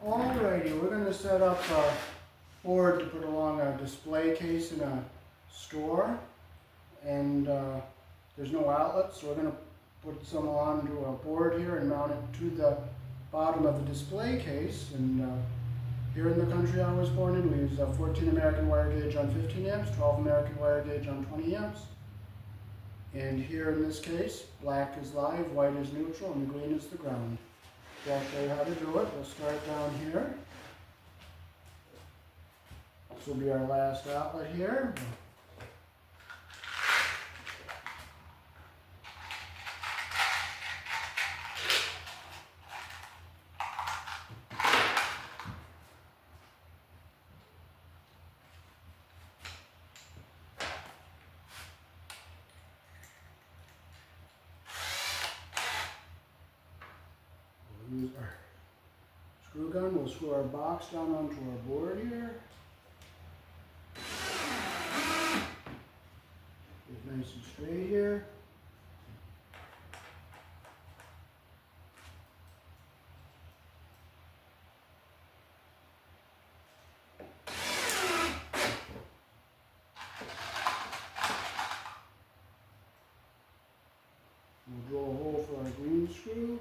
Alrighty, we're going to set up a board to put along a display case in a store, and there's no outlets, so we're going to put some onto a board here and mount it to the bottom of the display case. And here in the country I was born in, we use a 14 American wire gauge on 15 amps, 12 American wire gauge on 20 amps. And here in this case, black is live, white is neutral, and green is the ground. So I'll show you how to do it. We'll start down here. This will be our last outlet here. Use our screw gun. We'll screw our box down onto our board here. Get nice and straight here. We'll drill a hole for our green screw.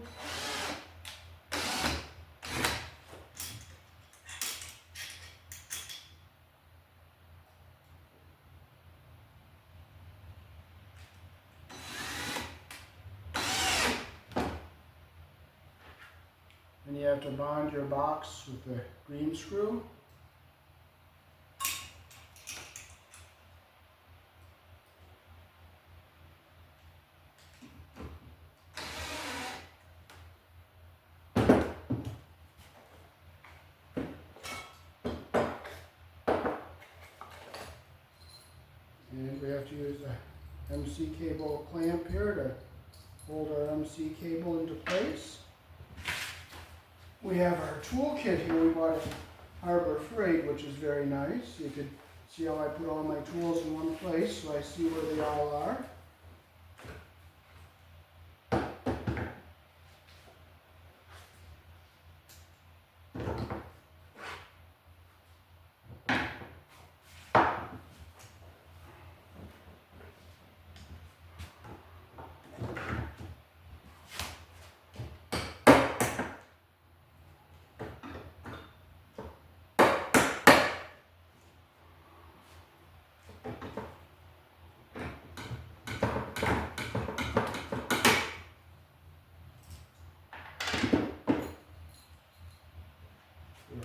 And you have to bond your box with the green screw. And we have to use a MC cable clamp here to hold our MC cable into place. We have our toolkit here. We bought at Harbor Freight, which is very nice. You can see how I put all my tools in one place so I see where they all are.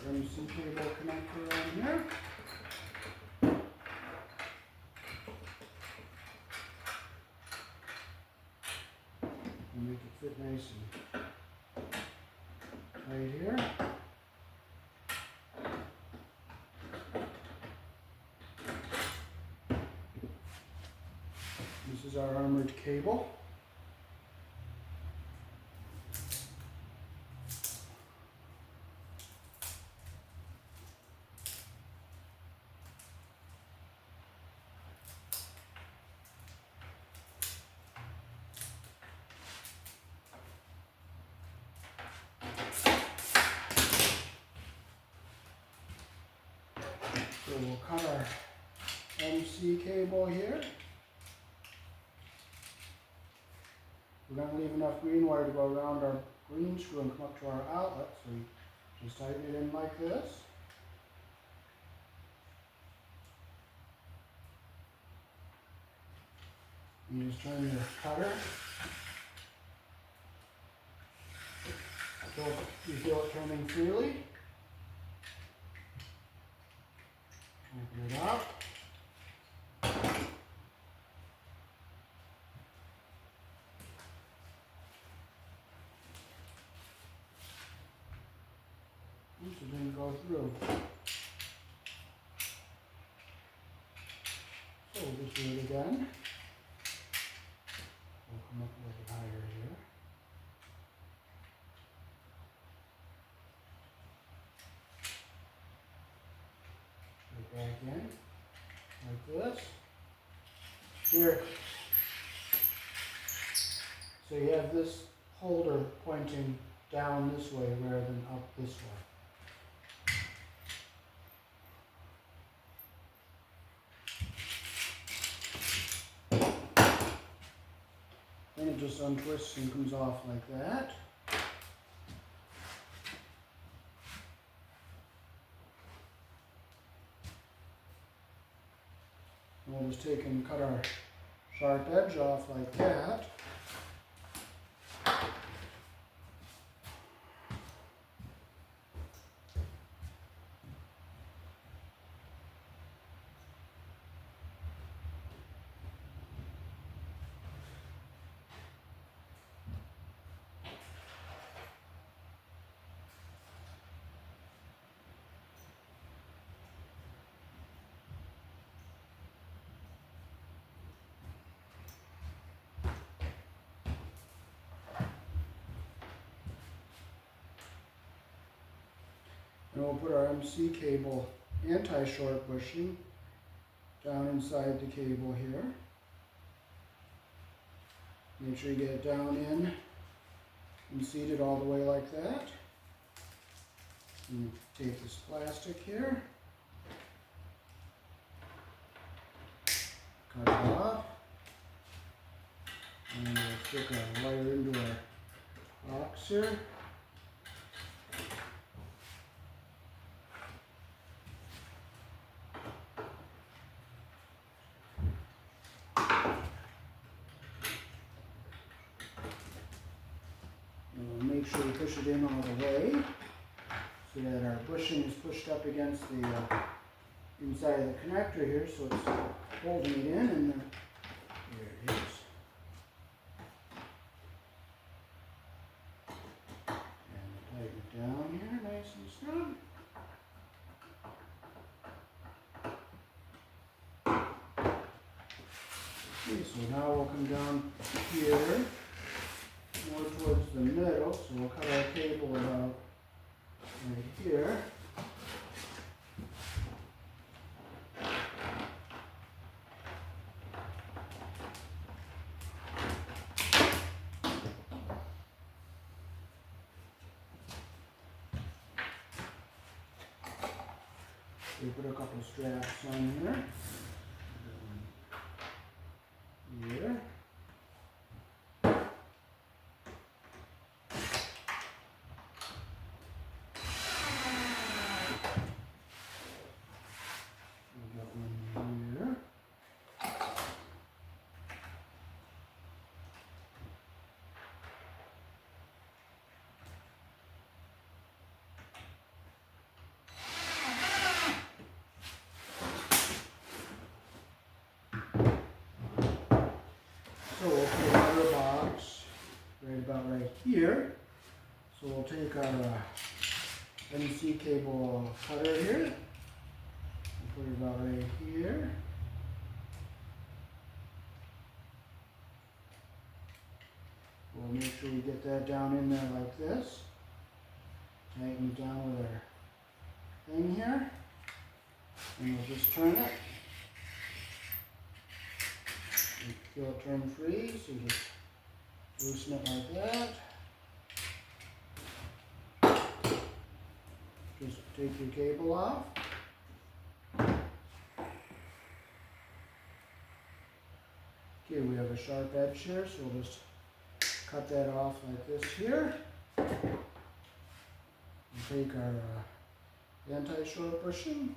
MC cable connector on here. And make it fit nice and tight here. This is our armored cable. So we'll cut our MC cable here. We're going to leave enough green wire to go around our green screw and come up to our outlet. So we just tighten it in like this. You just turn your cutter so you feel it turning freely. Open it up. Oops, it didn't go through. So we'll just do it again. We'll come up a little bit higher here. Back in, like this. Here. So you have this holder pointing down this way rather than up this way. it just untwists and comes off like that. And we'll just take and cut our sharp edge off like that. And we'll put our MC cable anti-short bushing down inside the cable here. Make sure you get it down in and seat it all the way like that. And take this plastic here, cut it off, and we'll stick our wire into our box here. Make sure you push it in all the way so that our bushing is pushed up against the inside of the connector here, so it's holding it in, and there it is. And tighten it down here nice and strong. Okay, so now we'll come down here more towards the middle, so we'll cut our cable about right here. We put a couple straps on here. Here. So we'll put another box right about right here. So we'll take our NC cable cutter here and put it about right here. We'll make sure we get that down in there like this. Tighten it down with our thing here. And we'll just turn it. Feel it turn free, so just loosen it like that. Just take your cable off. Okay, we have a sharp edge here, so we'll just cut that off like this here. And take our anti-short bushing.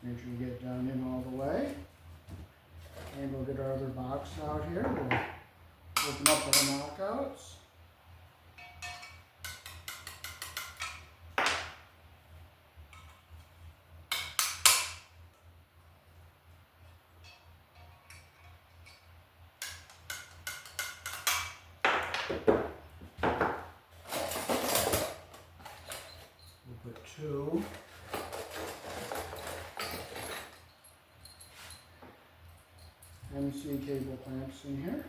Make sure you get it down in all the way. And we'll get our other box out here. We'll open up our knockouts. We'll put two. MC cable clamps in here.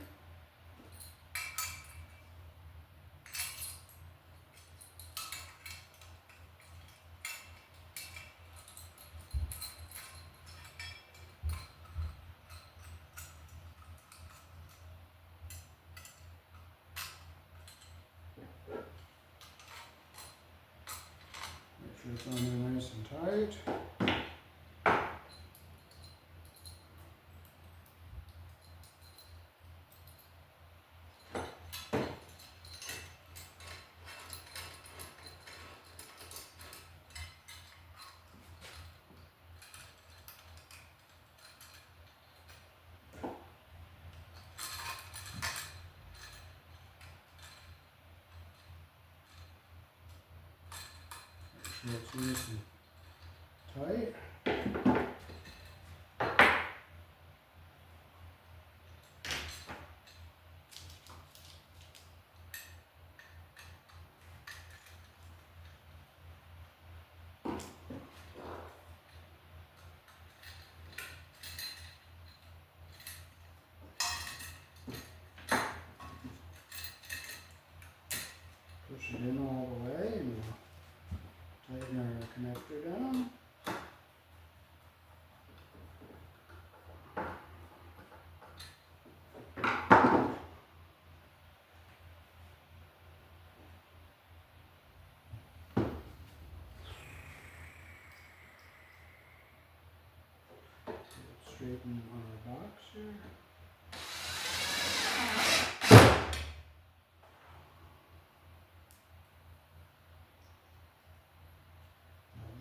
on there nice and tight. Make sure it's nice and tight. Push it in all the way and we'll tighten our connector down. Straighten our box here.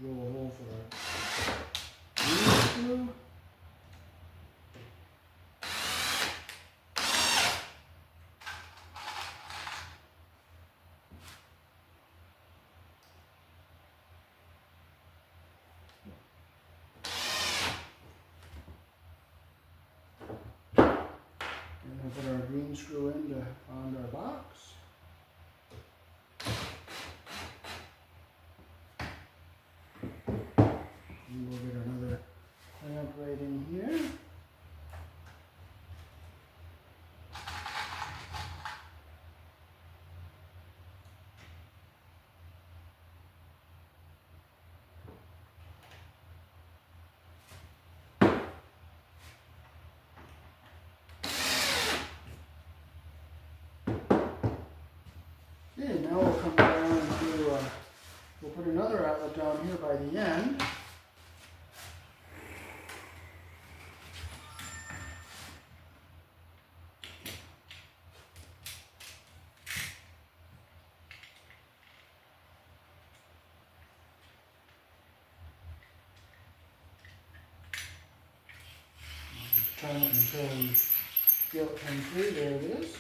Drill a hole for our green screw. And we'll put our green screw on our box. And we'll get another clamp right in here. Okay, now we'll come down and we'll put another outlet down here by the end. Just turn it until we feel it come through. There it is.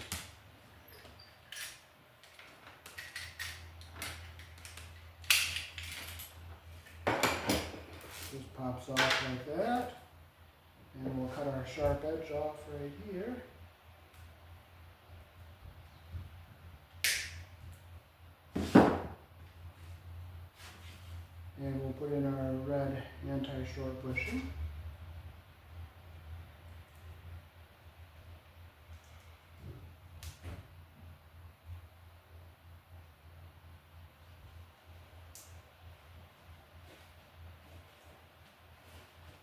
Just pops off like that, and we'll cut our sharp edge off right here. And we'll put in our red anti-short bushing.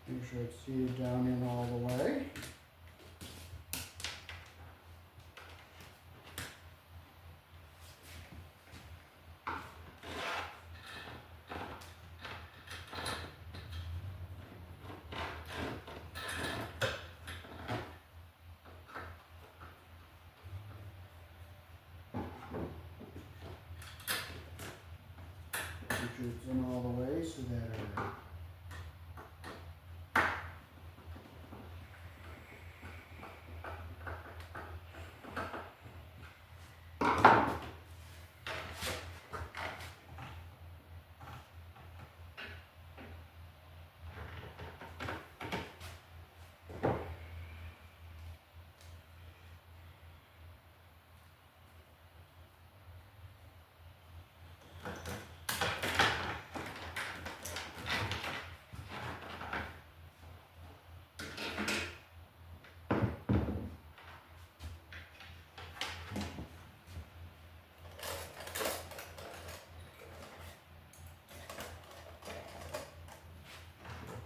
Make sure it's seated down in all the way. Make sure it's in all the way so that our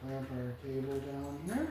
clamp our cable down here.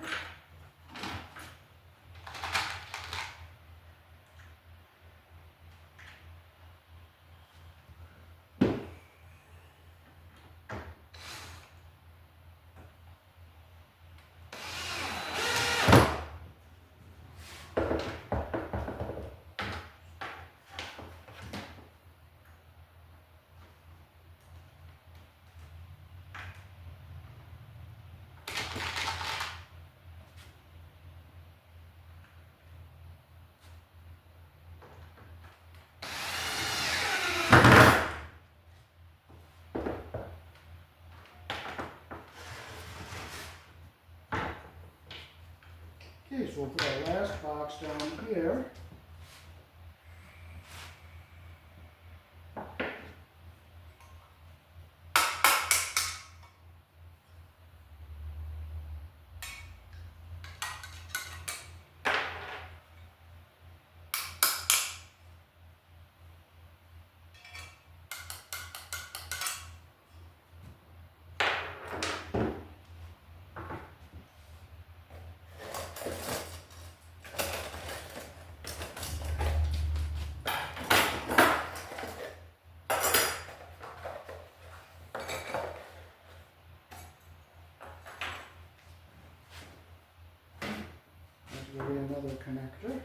so we'll put our last box down here. There's going to be another connector.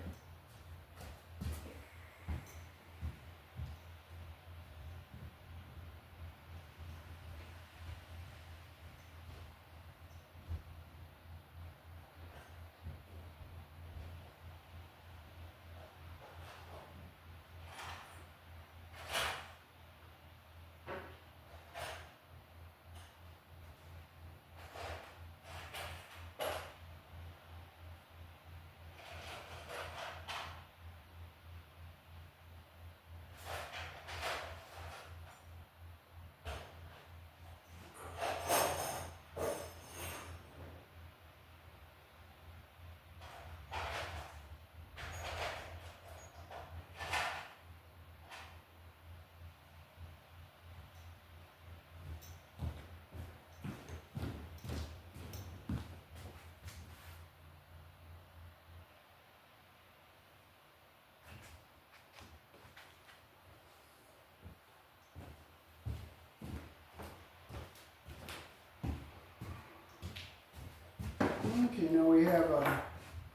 Okay, now we have a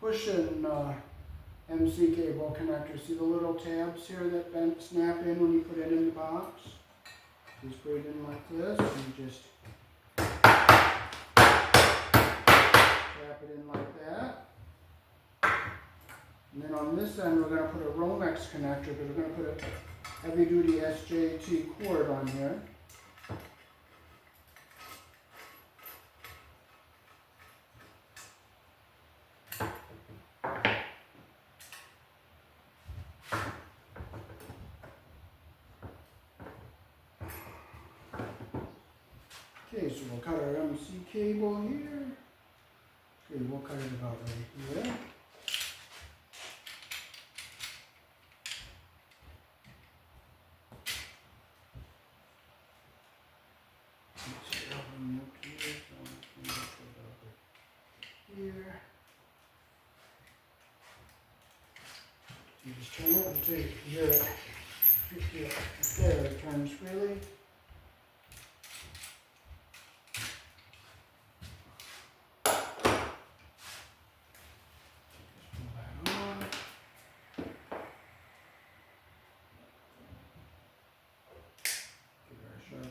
push-in MC cable connector. See the little tabs here that snap in when you put it in the box? Just put it in like this and just tap it in like that. And then on this end we're going to put a Romex connector, but we're going to put a heavy-duty SJT cord on here. Okay, so we'll cut our MC cable here. Okay, we'll cut it about right here. Here. You just turn it until you hear it. There, it turns freely.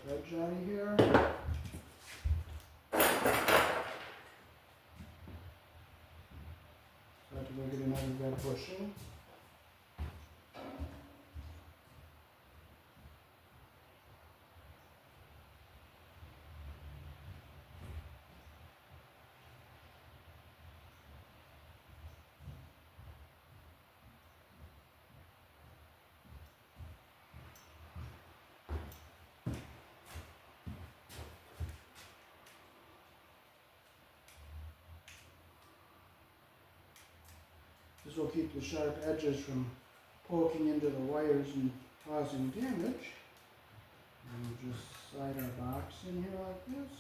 Edge out of here. So I have to go get another red bushing. This will keep the sharp edges from poking into the wires and causing damage. And we'll just slide our box in here like this.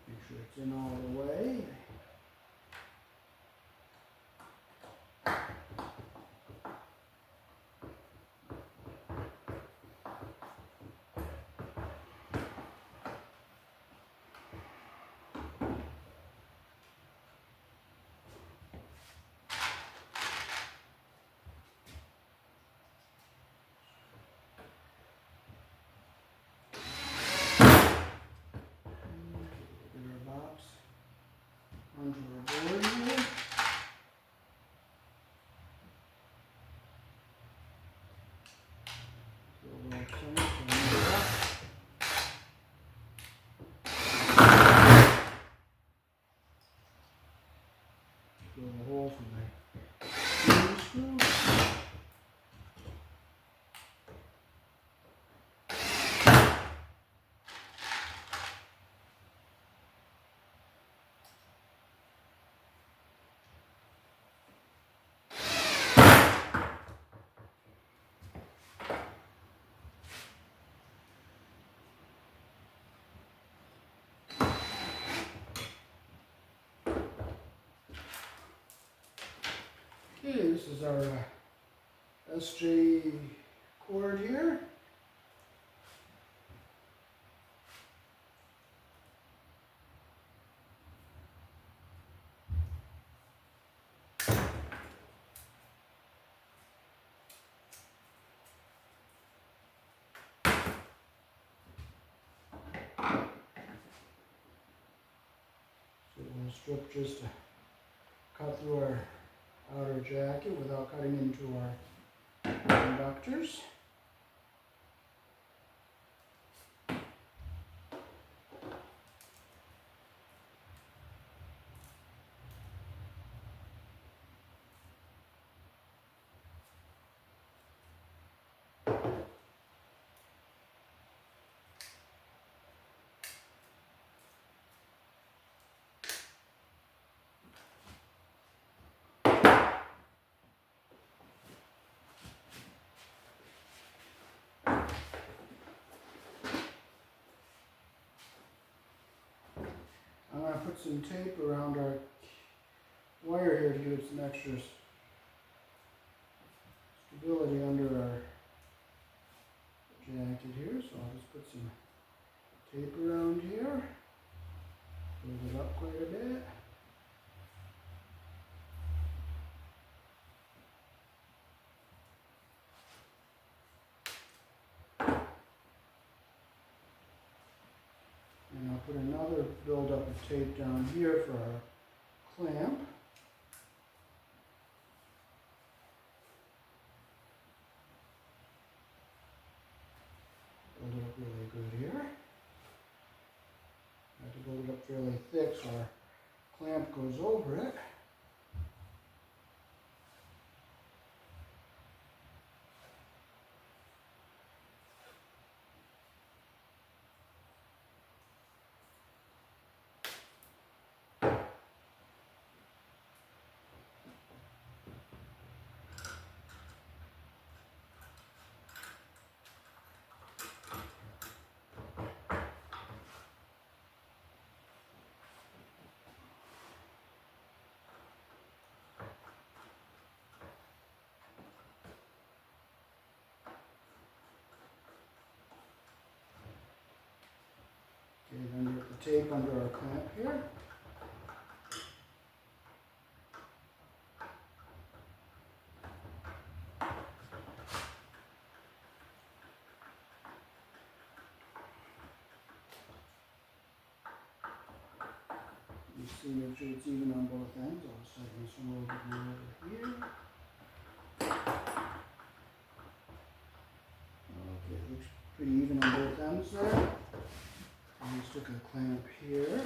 Make sure it's in all the way. Okay, this is our SJ cord here. So we'll strip just to cut through our outer jacket without cutting into our conductors. I'm going to put some tape around our wire here to give it some extra stability under our jacket here. So I'll just put some tape around here, build it up quite a bit. And I'll put another build-up of tape down here for our clamp. Build it up really good here. I have to build it up fairly thick so our clamp goes over it. Okay, then we put the tape under our clamp here. You see, make sure it's even on both ends. I'll just tighten this one a little bit more over here. Okay, it looks pretty even on both ends there. And let's stick a clamp here.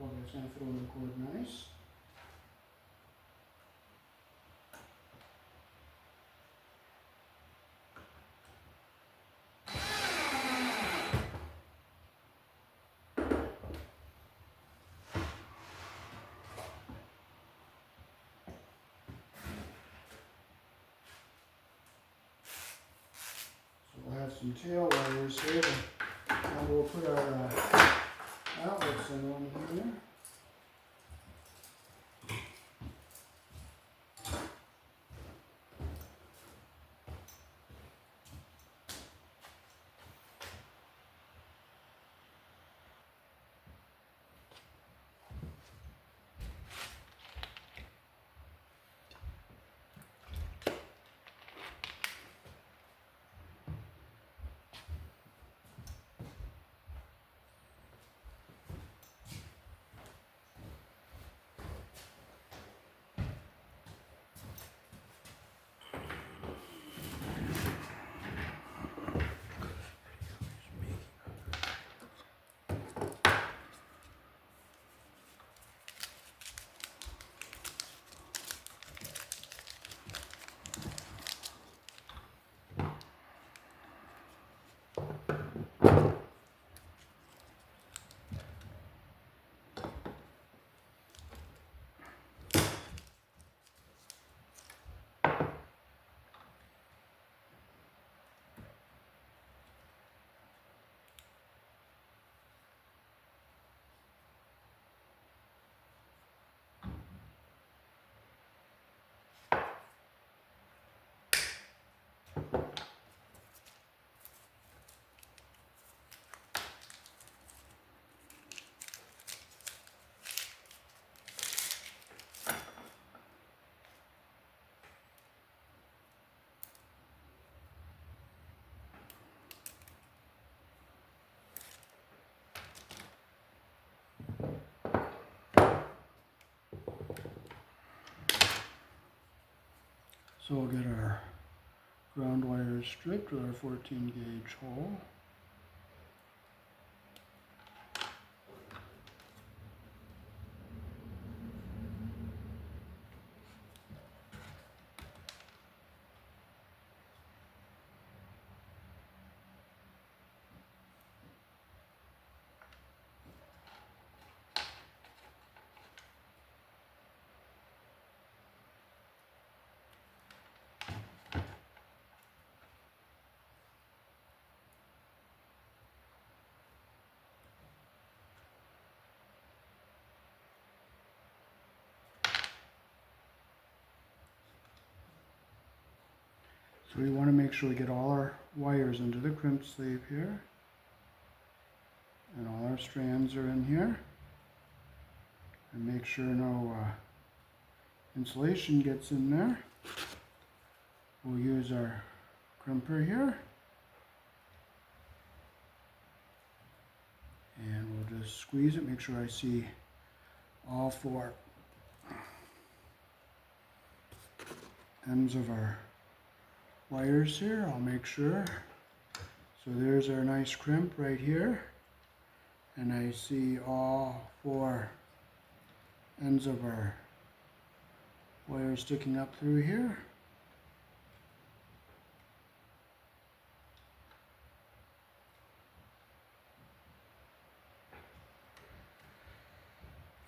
Oh, that's going to fit over the cord nice. We'll have some tail wires here, and we'll put our outlets in on here. So we'll get our ground wires stripped with our 14 gauge hole. So we want to make sure we get all our wires into the crimp sleeve here. And all our strands are in here. And make sure no insulation gets in there. We'll use our crimper here. And we'll just squeeze it, make sure I see all 4 ends of our wires here. I'll make sure. So there's our nice crimp right here. And I see all 4 ends of our wires sticking up through here.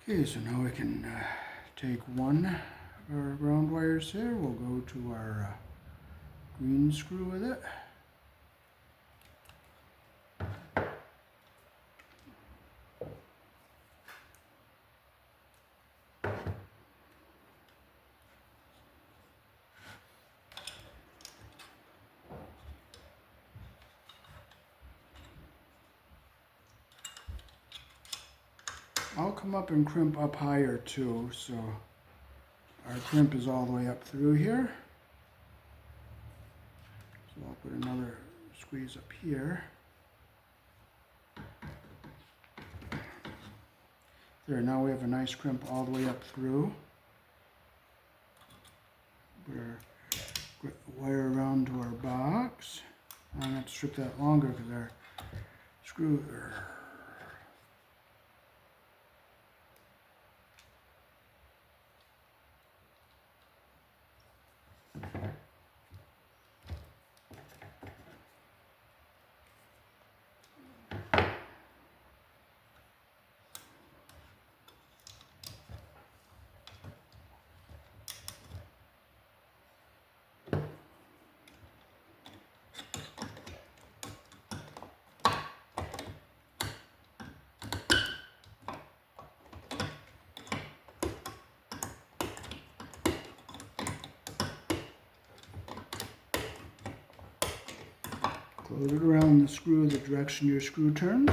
Okay, so now we can take one of our ground wires here. We'll go to our green screw with it. I'll come up and crimp up higher too, so our crimp is all the way up through here. So I'll put another squeeze up here. There, now we have a nice crimp all the way up through. Put our wire around to our box. I'm going to have to strip that longer because our screw close it around the screw the direction your screw turns.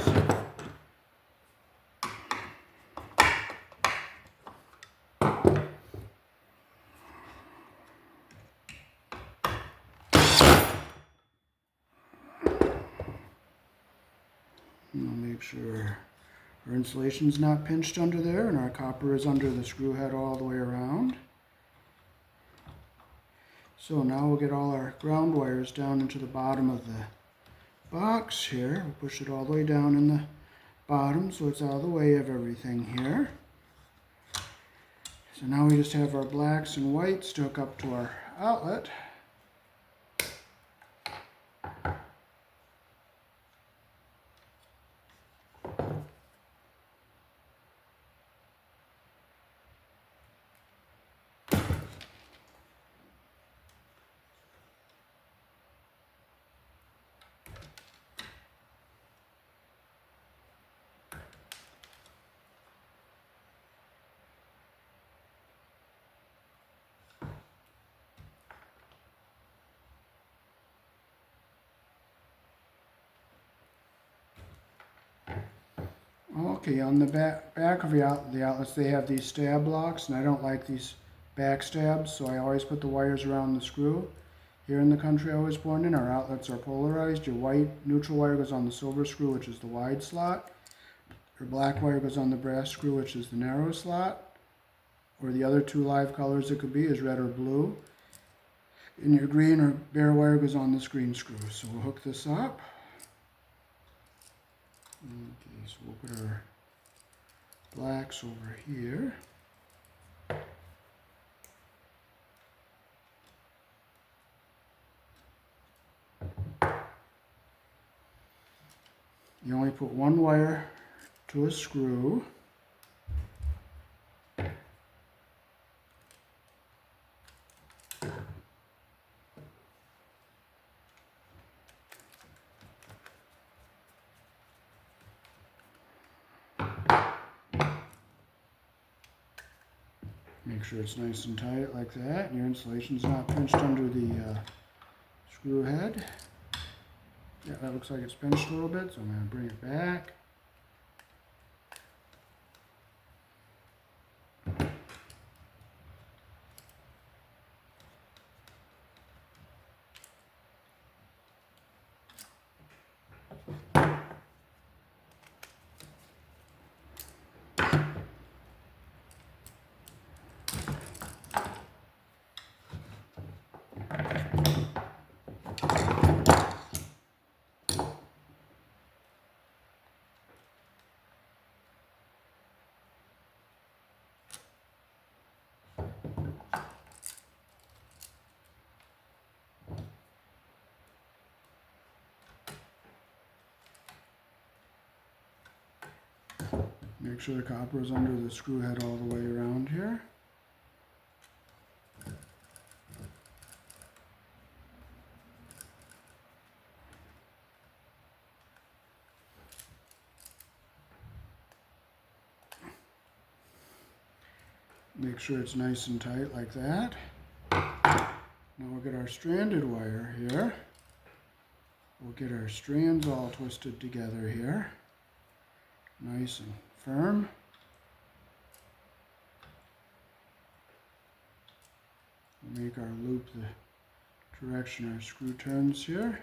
And we'll make sure our insulation is not pinched under there and our copper is under the screw head all the way around. So now we'll get all our ground wires down into the bottom of the box here. We'll push it all the way down in the bottom so it's out of the way of everything here. So now we just have our blacks and whites to hook up to our outlet. Okay, on the back of the outlets, they have these stab blocks, and I don't like these back stabs, so I always put the wires around the screw. Here in the country I was born in, our outlets are polarized. Your white neutral wire goes on the silver screw, which is the wide slot. Your black wire goes on the brass screw, which is the narrow slot. Or the other two live colors it could be is red or blue. And your green or bare wire goes on this green screw. So we'll hook this up. Okay, so we'll put our blacks over here. You only put one wire to a screw. Make sure it's nice and tight like that, and your insulation's not pinched under the screw head. Yeah, that looks like it's pinched a little bit, so I'm going to bring it back. Make sure the copper is under the screw head all the way around here. Make sure it's nice and tight like that. Now we'll get our stranded wire here. We'll get our strands all twisted together here. Nice and firm. We'll make our loop the direction our screw turns here.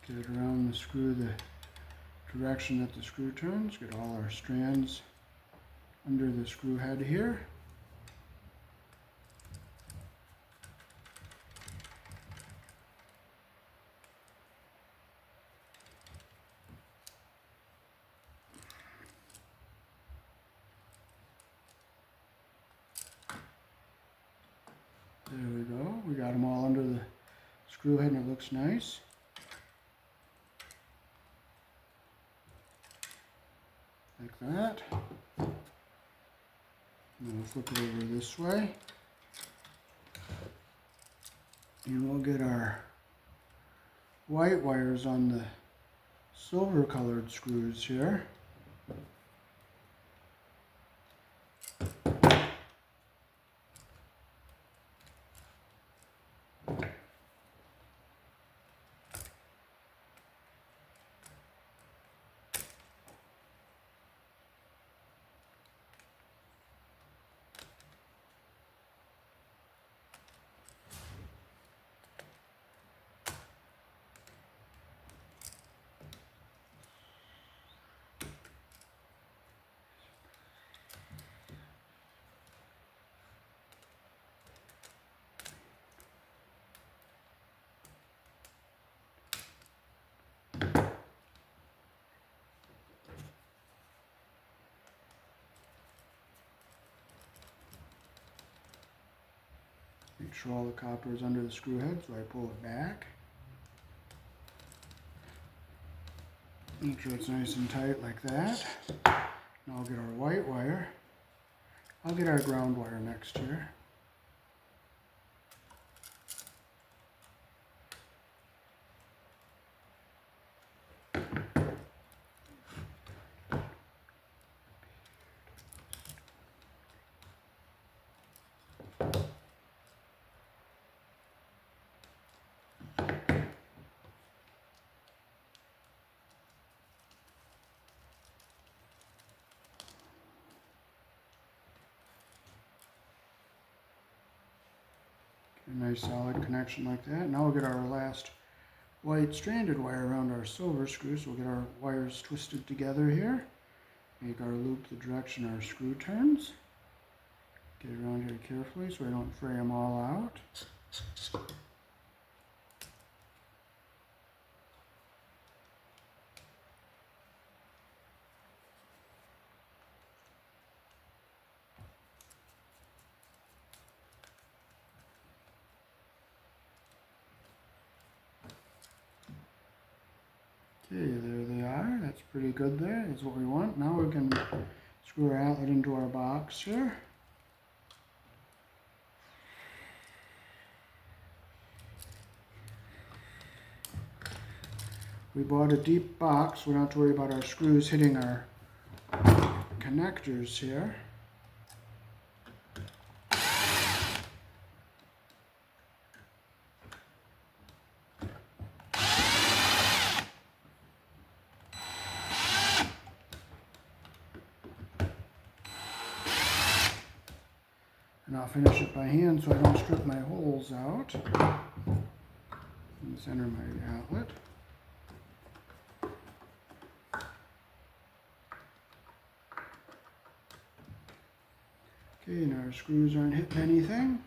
Get it around the screw the direction that the screw turns. Get all our strands under the screw head here. There we go. We got them all under the screw head and it looks nice. Like that. And we'll flip it over this way. And we'll get our white wires on the silver colored screws here. Make sure all the copper is under the screw head, so I pull it back. Make sure it's nice and tight like that. Now I'll get our white wire. I'll get our ground wire next here. A nice solid connection like that. Now we'll get our last white stranded wire around our silver screw. So we'll get our wires twisted together here. Make our loop the direction our screw turns. Get it around here carefully so I don't fray them all out. Okay, there they are. That's pretty good there. That's what we want. Now we can screw our outlet into our box here. We bought a deep box. We don't have to worry about our screws hitting our connectors here. And I'll finish it by hand so I don't strip my holes out. And center my outlet. Okay, and our screws aren't hitting anything.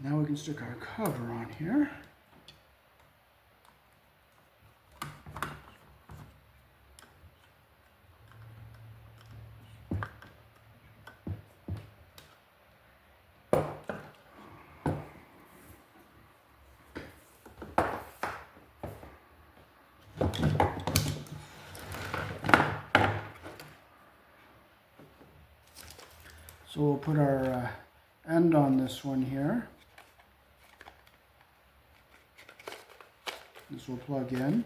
Now we can stick our cover on here. So we'll put our end on this one here. This will plug in.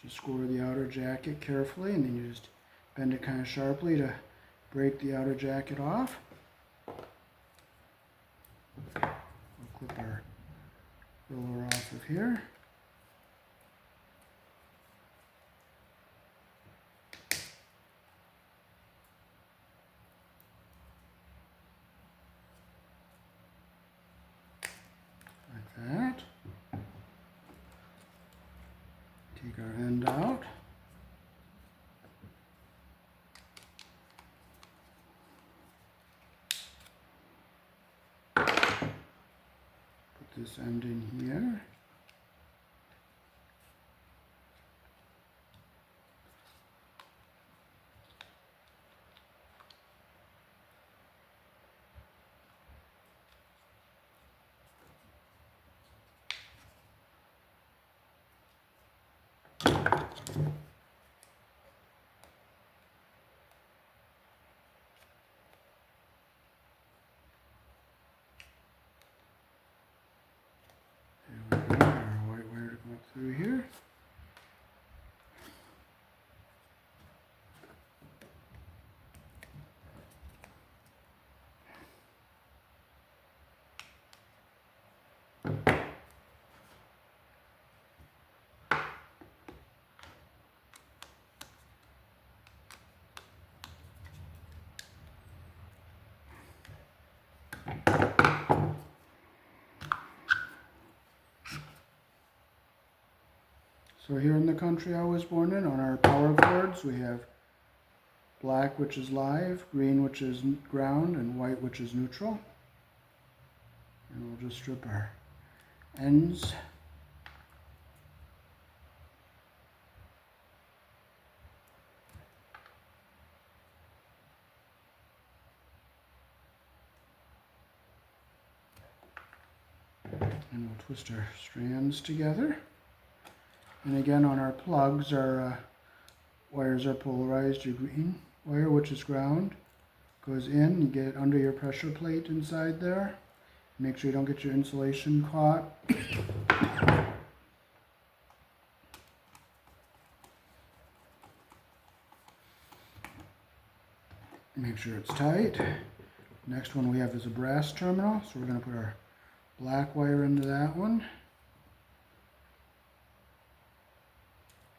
Just score the outer jacket carefully, and then you just bend it kind of sharply to break the outer jacket off. We'll clip our roller off of here. Like that. Take our end out. Put this end in here. Through here. So here in the country I was born in, on our power cords, we have black, which is live, green, which is ground, and white, which is neutral. And we'll just strip our ends. And we'll twist our strands together. And again, on our plugs, our wires are polarized. Your green wire, which is ground, goes in. You get it under your pressure plate inside there. Make sure you don't get your insulation caught. Make sure it's tight. Next one we have is a brass terminal, so we're going to put our black wire into that one.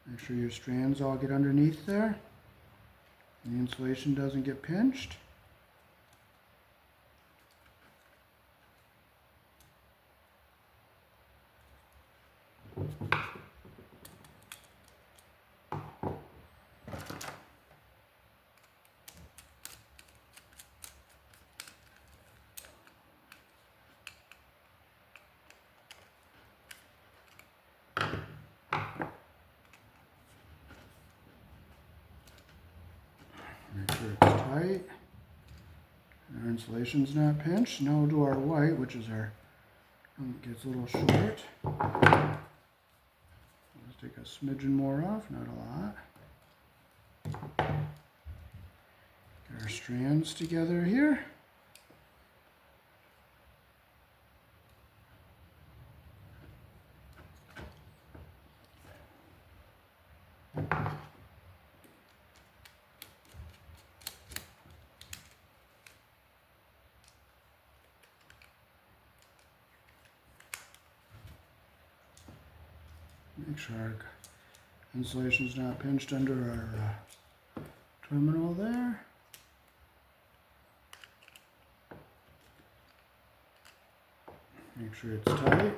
Make sure your strands all get underneath there. And the insulation doesn't get pinched. Make sure it's tight. Our insulation's not pinched. Now we'll do our white, which is our, it gets a little short. Let's take a smidgen more off, not a lot. Get our strands together here. Make sure our insulation's not pinched under our terminal there. Make sure it's tight.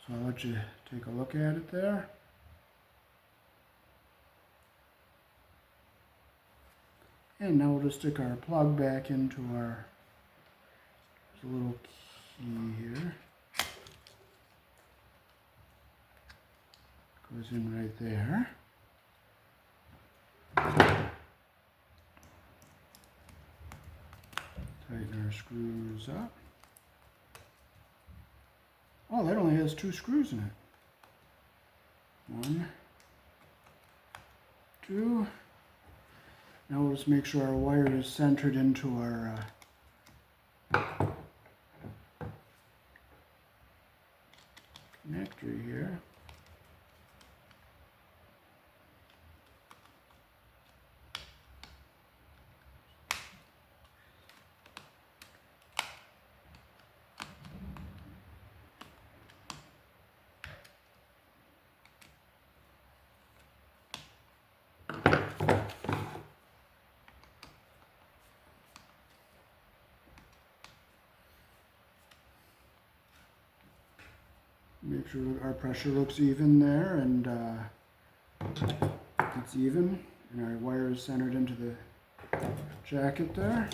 So I'll let you take a look at it there. And now we'll just stick our plug back into our, there's a little key here. Goes in right there. Tighten our screws up. Oh, that only has 2 screws in it. 1, 2. Now we'll just make sure our wire is centered into our connector here. Make sure our pressure looks even there, and it's even, and our wire is centered into the jacket there.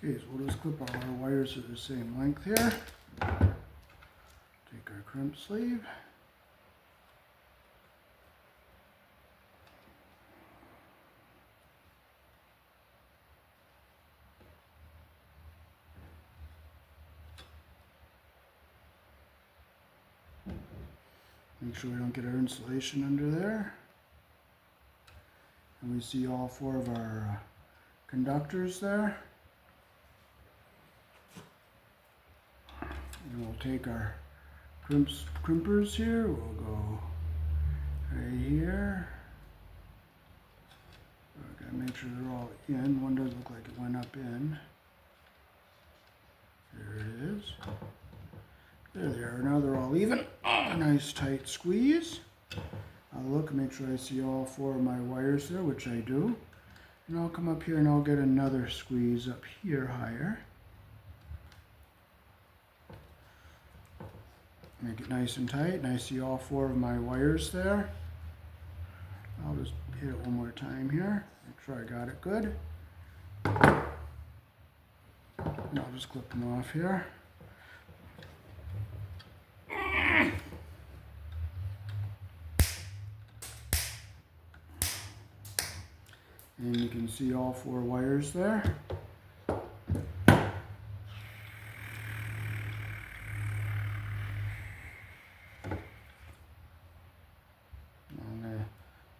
Okay, so we'll just clip all our wires to the same length here. Take our crimp sleeve. Make sure we don't get our insulation under there. And we see all 4 of our conductors there. And we'll take our crimpers here. We'll go right here. I gotta make sure they're all in. One does look like it went up in. There it is. There they are. Now they're all even. A nice tight squeeze. I'll look and make sure I see all 4 of my wires there, which I do. And I'll come up here and I'll get another squeeze up here higher. Make it nice and tight, and I see all 4 of my wires there. I'll just hit it one more time here. Make sure I got it good. And I'll just clip them off here. And you can see all 4 wires there. I'm going to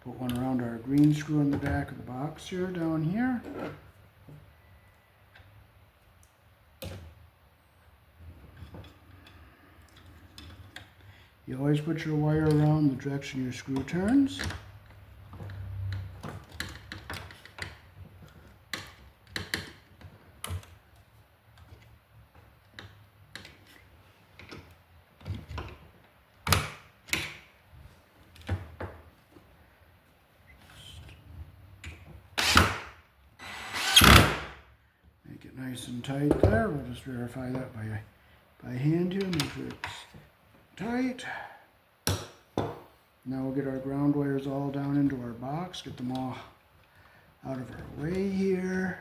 put one around our green screw in the back of the box here, down here. You always put your wire around the direction your screw turns. Make it nice and tight there. We'll just verify that by hand here, make sure it's tight. Now we'll get our ground wires all down into our box, get them all out of our way here.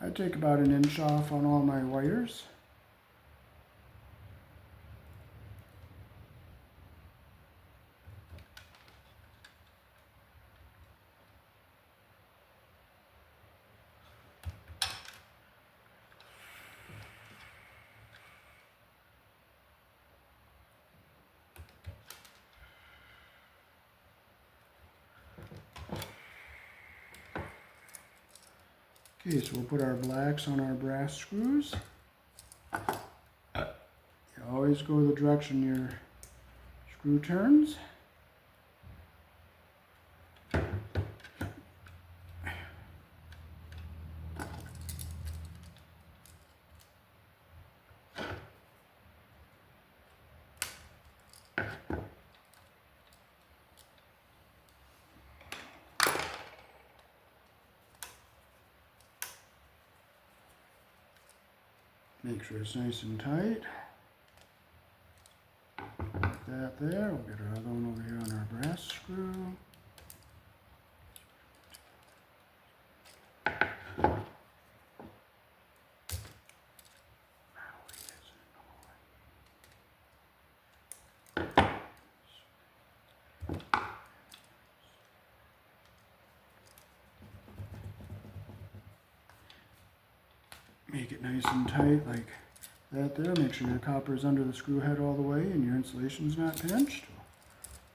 I take about 1 inch off on all my wires. Okay, so we'll put our blacks on our brass screws. You always go the direction your screw turns. Make sure it's nice and tight. Like that there. We'll get our other one over here on our brass screw. Make it nice and tight like that there. Make sure your copper is under the screw head all the way and your insulation's not pinched.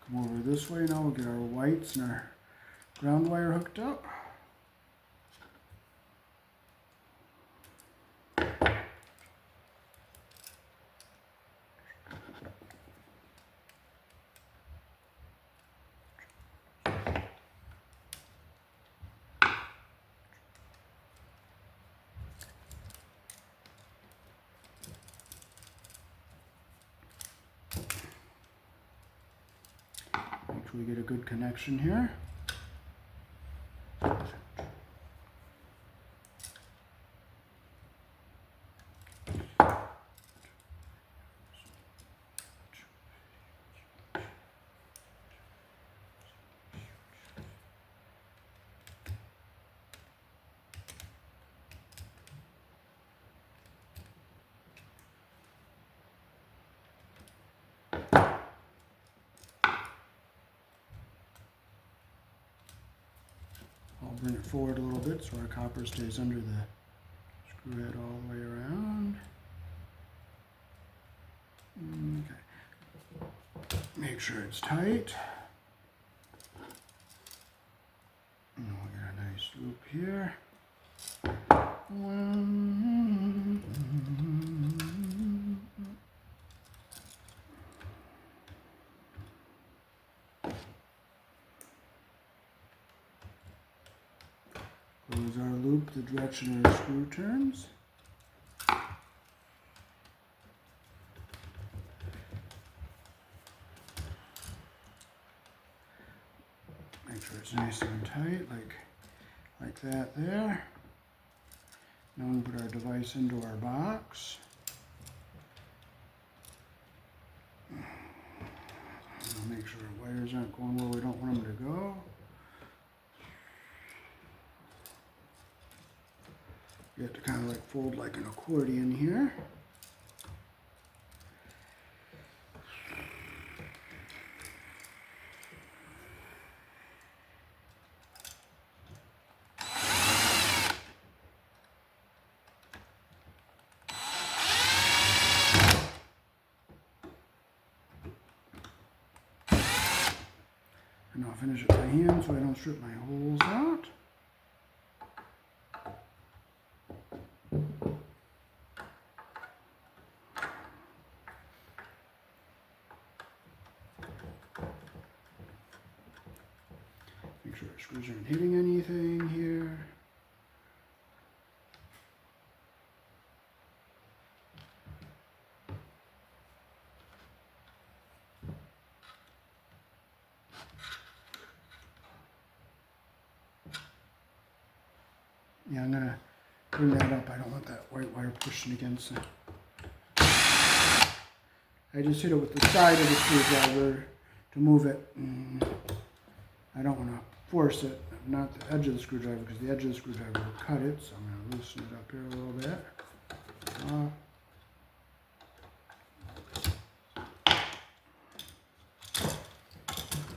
Come over this way now. We'll get our whites and our ground wire hooked up. Make sure we get a good connection here. I'll bring it forward a little bit so our copper stays under the screw head all the way around. Okay. Make sure it's tight. And we'll get a nice loop here. Close our loop the direction our screw turns. Make sure it's nice and tight, like that there. Now we put our device into our box. We'll make sure our wires aren't going where we don't want them to go. You have to kind of like fold like an accordion here. And I'll finish it by hand so I don't strip my holes out. Make sure our screws aren't hitting anything here. Yeah, I'm going to bring that up. I don't want that white wire pushing against it. I just hit it with the side of the screwdriver to move it. I don't want to force it, not the edge of the screwdriver, because the edge of the screwdriver will cut it. So I'm going to loosen it up here a little bit.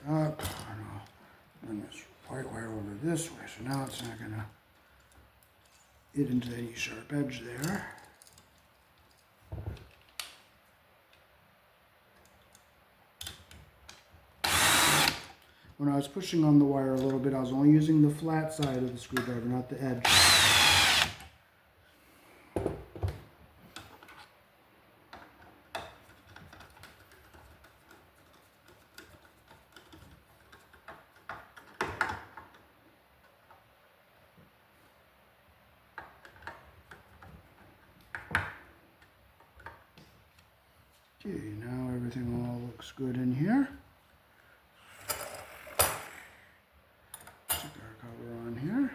Up. And I'll bring this white wire over this way, so now it's not going to hit into any sharp edge there. When I was pushing on the wire a little bit, I was only using the flat side of the screwdriver, not the edge. Okay, now everything all looks good in here. Stick our cover on here.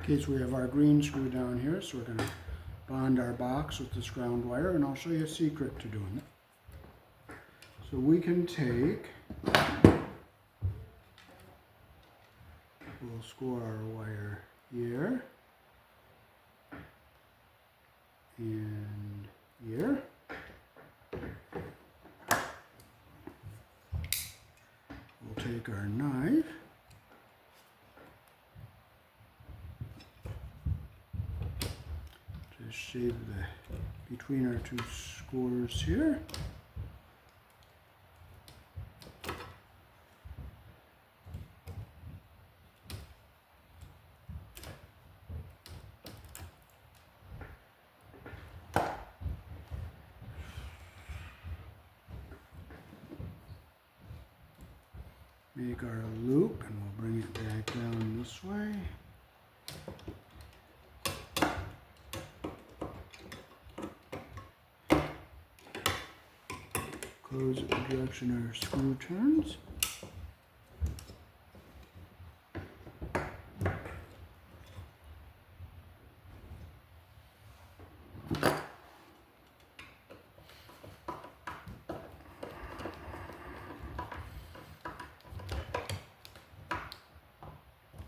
Okay, so we have our green screw down here, so we're going to bond our box with this ground wire, and I'll show you a secret to doing it. So we can take, we'll score our wire here, and here. We'll take our knife, shave between our two scores here. make our loop, and we'll bring it back down this way. Close it the direction our screw turns.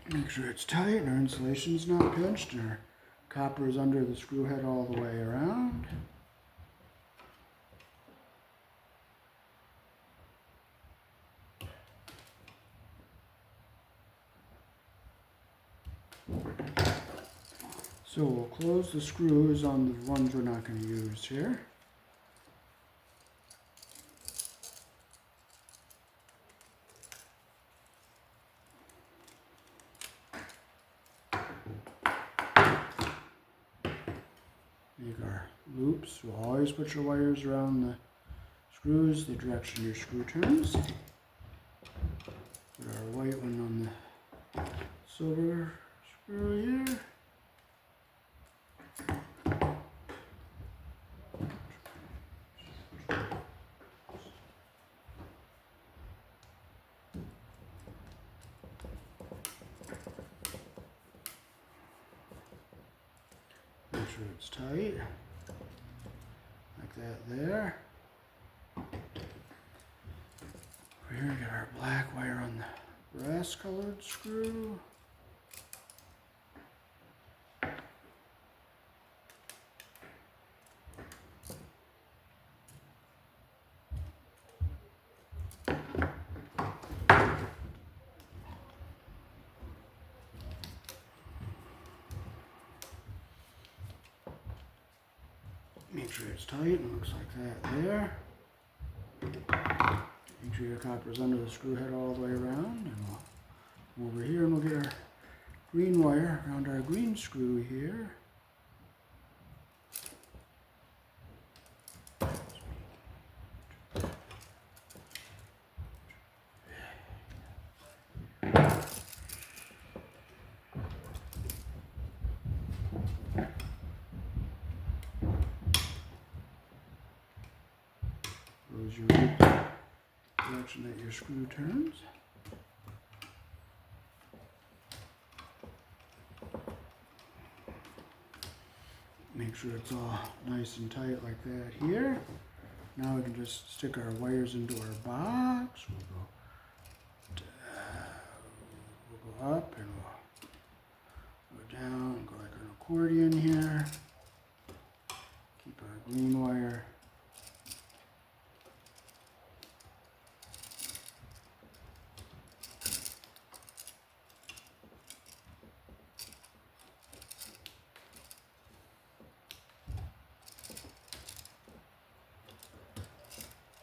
Make sure it's tight and our insulation's not pinched and our copper is under the screw head all the way around. So we'll close the screws on the ones we're not going to use here. Make our loops. We'll always put your wires around the screws, the direction your screw turns. Put our white one on the silver screw here. Make sure it's tight, like that there. Over here, get our black wire on the brass colored screw. Make sure it's tight and looks like that there. Make sure your copper's under the screw head all the way around, and we'll come over here and we'll get our green wire around our green screw here. Close your loop direction that your screw turns. Make sure it's all nice and tight like that here. Now we can just stick our wires into our box. We'll go up and we'll go down and go like an accordion here. Keep our green wire.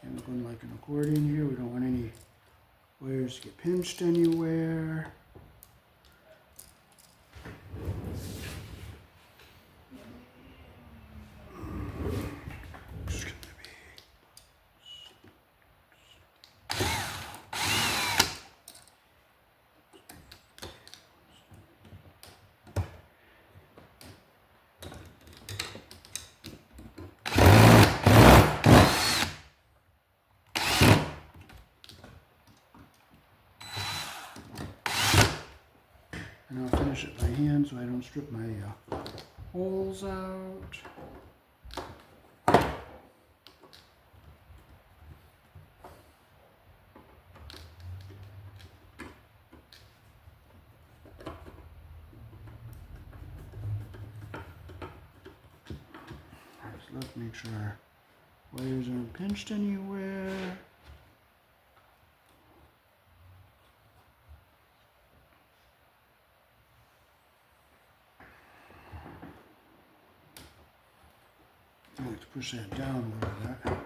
And we're going like an accordion here. We don't want any wires to get pinched anywhere. And I'll finish it by hand so I don't strip my holes out. Just look, make sure our wires aren't pinched anywhere. I like to push that down a little bit.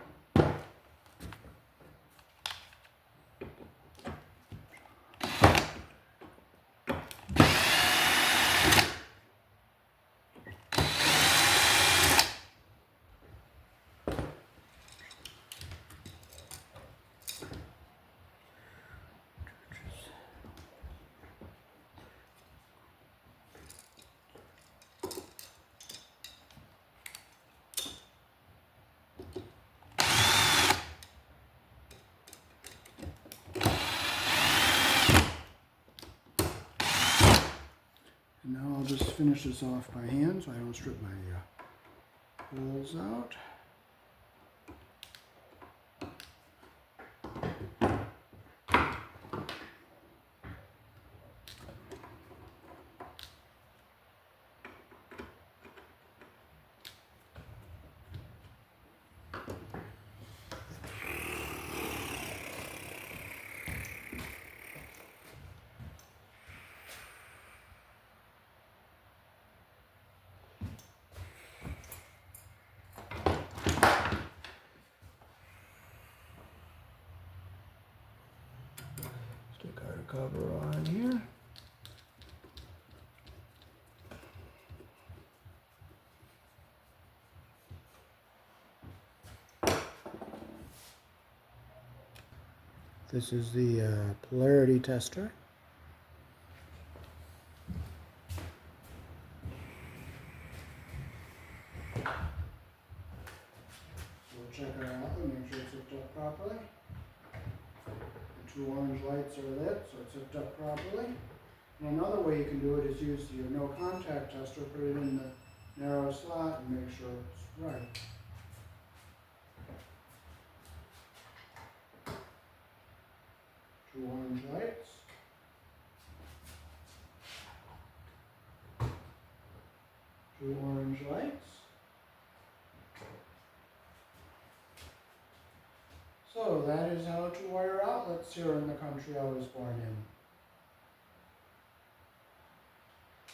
Now I'll just finish this off by hand so I don't strip my holes out. Stick our cover on here. This is the polarity tester. So we'll check our outlet, make sure it's hooked up properly. The two orange lights are lit, so it's hooked up properly. And another way you can do it is use your no contact tester, put it in the narrow slot and make sure it's right. Two orange lights. Two orange lights. So that is how to wire outlets here in the country I was born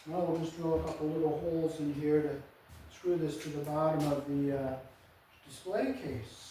in. Now we'll just drill a couple little holes in here to screw this to the bottom of the display case.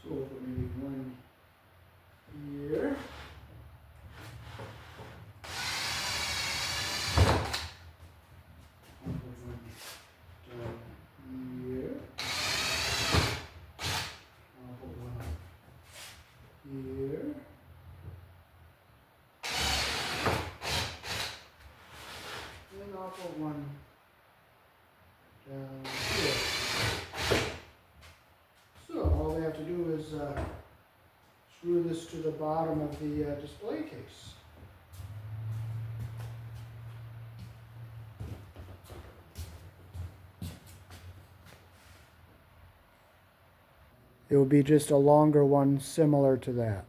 So we'll put maybe one here. I'll put one down here. I'll put one up here. And I'll put one down here. So all we have to do is screw this to the bottom of the display case. It will be just a longer one similar to that.